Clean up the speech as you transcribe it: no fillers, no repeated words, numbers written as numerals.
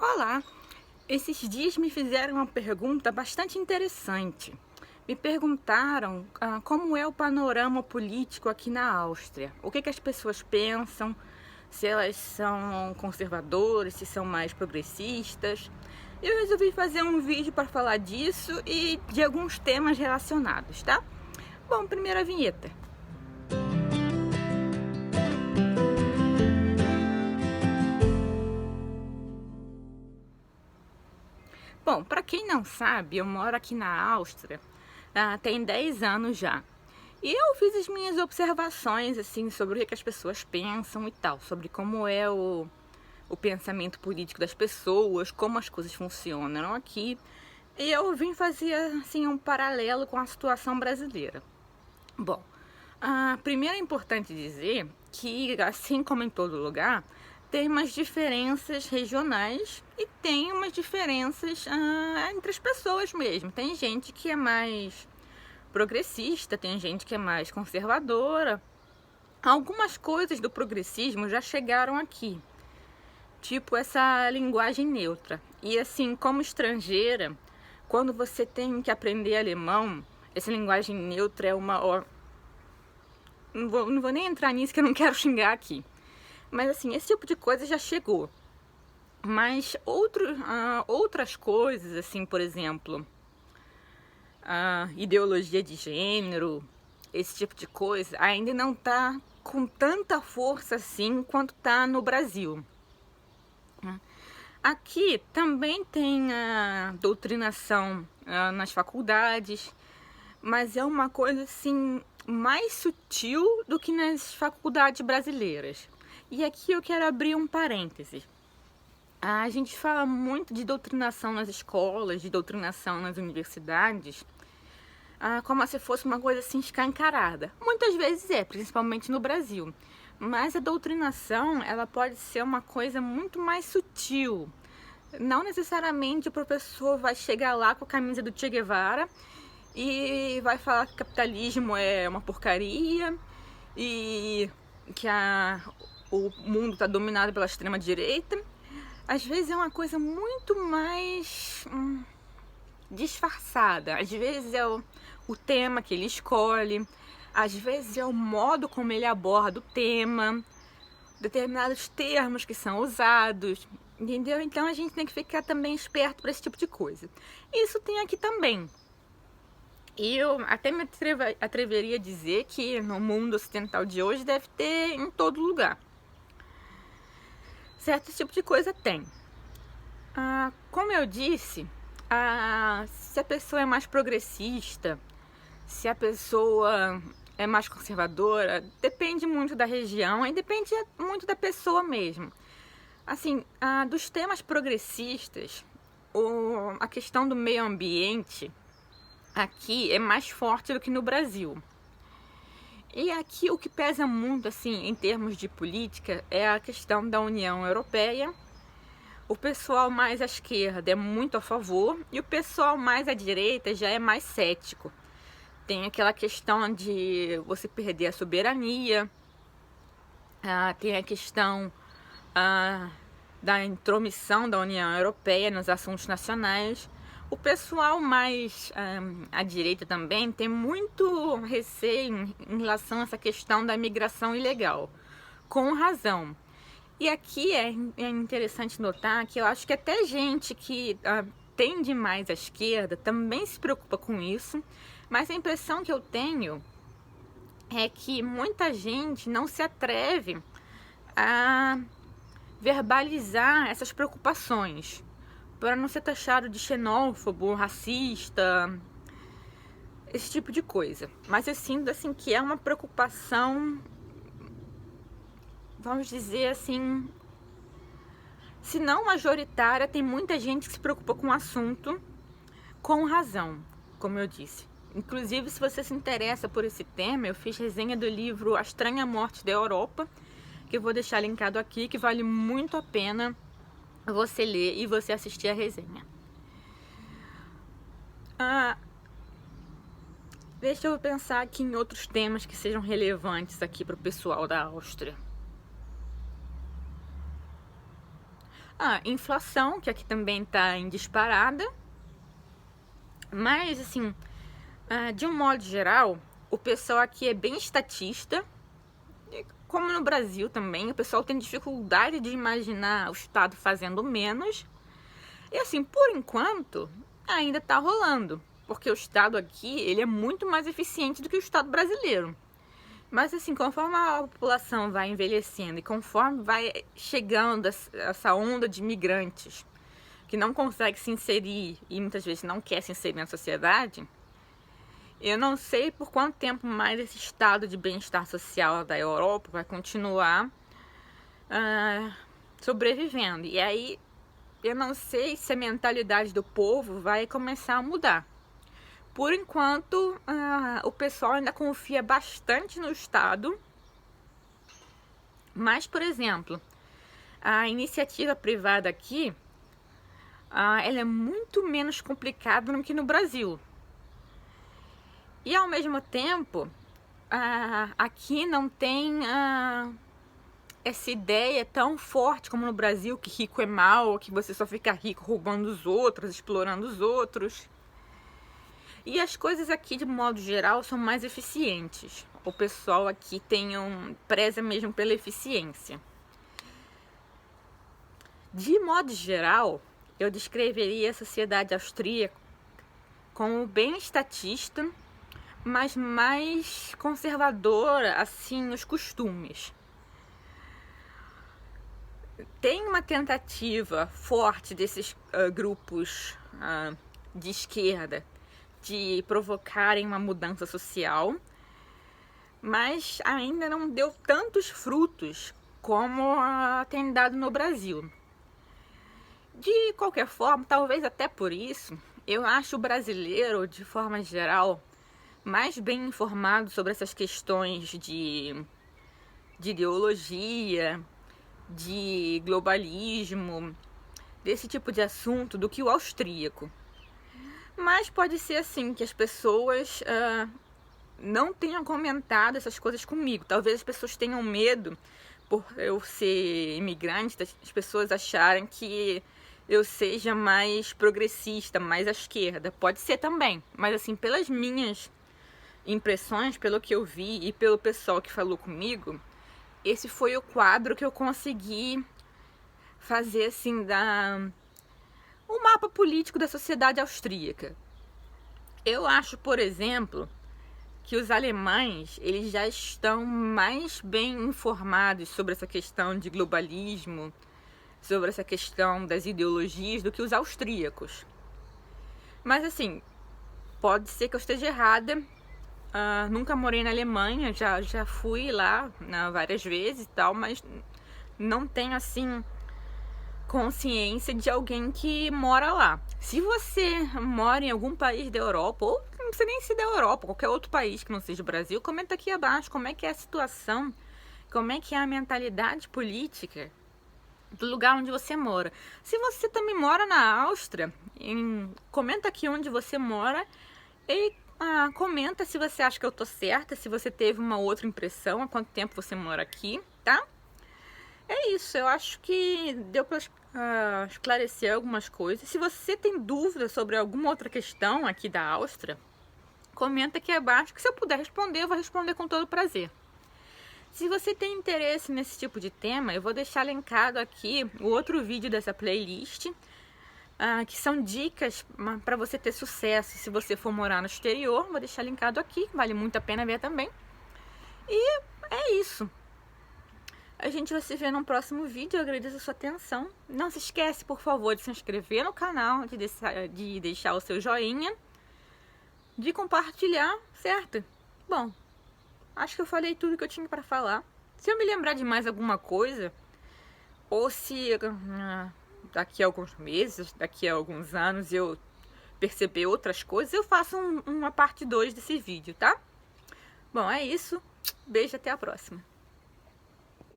Olá, esses dias me fizeram uma pergunta bastante interessante. Me perguntaram como é o panorama político aqui na Áustria. O que as pessoas pensam, se elas são conservadoras, se são mais progressistas. Eu resolvi fazer um vídeo para falar disso e de alguns temas relacionados, tá? Bom, primeira vinheta. Bom, para quem não sabe, eu moro aqui na Áustria, tem 10 anos já. E eu fiz as minhas observações assim sobre o que as pessoas pensam e tal, sobre como é o pensamento político das pessoas, como as coisas funcionam aqui. E eu vim fazer assim um paralelo com a situação brasileira. Bom, primeiro é importante dizer que, assim como em todo lugar, tem umas diferenças regionais e tem umas diferenças entre as pessoas mesmo. Tem gente que é mais progressista, tem gente que é mais conservadora. Algumas coisas do progressismo já chegaram aqui, tipo essa linguagem neutra. E assim, como estrangeira, quando você tem que aprender alemão, essa linguagem neutra é uma... Não vou nem entrar nisso que eu não quero xingar aqui. Mas assim, esse tipo de coisa já chegou. Mas outras coisas, assim, por exemplo, a ideologia de gênero, esse tipo de coisa, ainda não está com tanta força assim quanto está no Brasil. Aqui também tem a doutrinação nas faculdades, mas é uma coisa assim mais sutil do que nas faculdades brasileiras. E aqui eu quero abrir um parêntese. A gente fala muito de doutrinação nas escolas, de doutrinação nas universidades, como se fosse uma coisa assim escancarada. Muitas vezes é, principalmente no Brasil. Mas a doutrinação, ela pode ser uma coisa muito mais sutil. Não necessariamente o professor vai chegar lá com a camisa do Che Guevara e vai falar que o capitalismo é uma porcaria e que o mundo está dominado pela extrema direita. Às vezes é uma coisa muito mais disfarçada. Às vezes é o tema que ele escolhe, às vezes é o modo como ele aborda o tema, determinados termos que são usados, entendeu? Então a gente tem que ficar também esperto para esse tipo de coisa. Isso tem aqui também. E eu até me atreveria a dizer que no mundo ocidental de hoje deve ter em todo lugar. Certo tipo de coisa tem. Como eu disse, se a pessoa é mais progressista, se a pessoa é mais conservadora, depende muito da região e depende muito da pessoa mesmo. Assim, dos temas progressistas, a questão do meio ambiente aqui é mais forte do que no Brasil. E aqui o que pesa muito, assim, em termos de política, é a questão da União Europeia. O pessoal mais à esquerda é muito a favor e o pessoal mais à direita já é mais cético. Tem aquela questão de você perder a soberania, tem a questão da intromissão da União Europeia nos assuntos nacionais. O pessoal mais à direita também tem muito receio em relação a essa questão da migração ilegal, com razão. E aqui é interessante notar que eu acho que até gente que tende mais à esquerda também se preocupa com isso, mas a impressão que eu tenho é que muita gente não se atreve a verbalizar essas preocupações, para não ser taxado de xenófobo, racista, esse tipo de coisa. Mas eu sinto assim que é uma preocupação, vamos dizer assim, se não majoritária, tem muita gente que se preocupa com o assunto com razão, como eu disse. Inclusive, se você se interessa por esse tema, eu fiz resenha do livro A Estranha Morte da Europa, que eu vou deixar linkado aqui, que vale muito a pena você ler e você assistir a resenha. Deixa eu pensar aqui em outros temas que sejam relevantes aqui para o pessoal da Áustria. Inflação, que aqui também está em disparada. Mas, assim, de um modo geral, o pessoal aqui é bem estatista. Como no Brasil também, o pessoal tem dificuldade de imaginar o Estado fazendo menos. E assim, por enquanto, ainda está rolando. Porque o Estado aqui, ele é muito mais eficiente do que o Estado brasileiro. Mas assim, conforme a população vai envelhecendo e conforme vai chegando essa onda de imigrantes que não consegue se inserir e muitas vezes não quer se inserir na sociedade, eu não sei por quanto tempo mais esse estado de bem-estar social da Europa vai continuar sobrevivendo. E aí eu não sei se a mentalidade do povo vai começar a mudar. Por enquanto, o pessoal ainda confia bastante no Estado. Mas, por exemplo, a iniciativa privada aqui, ela é muito menos complicada do que no Brasil. E, ao mesmo tempo, aqui não tem essa ideia tão forte como no Brasil, que rico é mal, que você só fica rico roubando os outros, explorando os outros. E as coisas aqui, de modo geral, são mais eficientes. O pessoal aqui preza mesmo pela eficiência. De modo geral, eu descreveria a sociedade austríaca como bem estatista, mas mais conservadora, assim, nos costumes. Tem uma tentativa forte desses grupos de esquerda de provocarem uma mudança social, mas ainda não deu tantos frutos como tem dado no Brasil. De qualquer forma, talvez até por isso, eu acho o brasileiro, de forma geral, mais bem informado sobre essas questões de ideologia, de globalismo, desse tipo de assunto, do que o austríaco. Mas pode ser assim, que as pessoas não tenham comentado essas coisas comigo. Talvez as pessoas tenham medo, por eu ser imigrante, as pessoas acharem que eu seja mais progressista, mais à esquerda. Pode ser também, mas assim, pelas minhas impressões, pelo que eu vi e pelo pessoal que falou comigo, esse foi o quadro que eu consegui fazer, assim, o mapa político da sociedade austríaca. Eu acho, por exemplo, que os alemães, eles já estão mais bem informados sobre essa questão de globalismo, sobre essa questão das ideologias, do que os austríacos. Mas assim, pode ser que eu esteja errada. Nunca morei na Alemanha, já fui lá várias vezes e tal, mas não tenho assim consciência de alguém que mora lá. Se você mora em algum país da Europa, ou não precisa nem ser da Europa, qualquer outro país que não seja o Brasil, comenta aqui abaixo como é que é a situação, como é que é a mentalidade política do lugar onde você mora. Se você também mora na Áustria, comenta aqui onde você mora e comenta se você acha que eu tô certa, se você teve uma outra impressão, há quanto tempo você mora aqui, tá? É isso, eu acho que deu para esclarecer algumas coisas. Se você tem dúvida sobre alguma outra questão aqui da Áustria, comenta aqui abaixo que se eu puder responder, eu vou responder com todo prazer. Se você tem interesse nesse tipo de tema, eu vou deixar linkado aqui o outro vídeo dessa playlist, que são dicas para você ter sucesso se você for morar no exterior. Vou deixar linkado aqui, vale muito a pena ver também. E é isso. A gente vai se ver no próximo vídeo. Eu agradeço a sua atenção. Não se esquece, por favor, de se inscrever no canal, de deixar o seu joinha, de compartilhar, certo? Bom, acho que eu falei tudo que eu tinha para falar. Se eu me lembrar de mais alguma coisa, ou se daqui a alguns meses, daqui a alguns anos eu perceber outras coisas, eu faço uma parte 2 desse vídeo, tá? Bom, é isso. Beijo, até a próxima.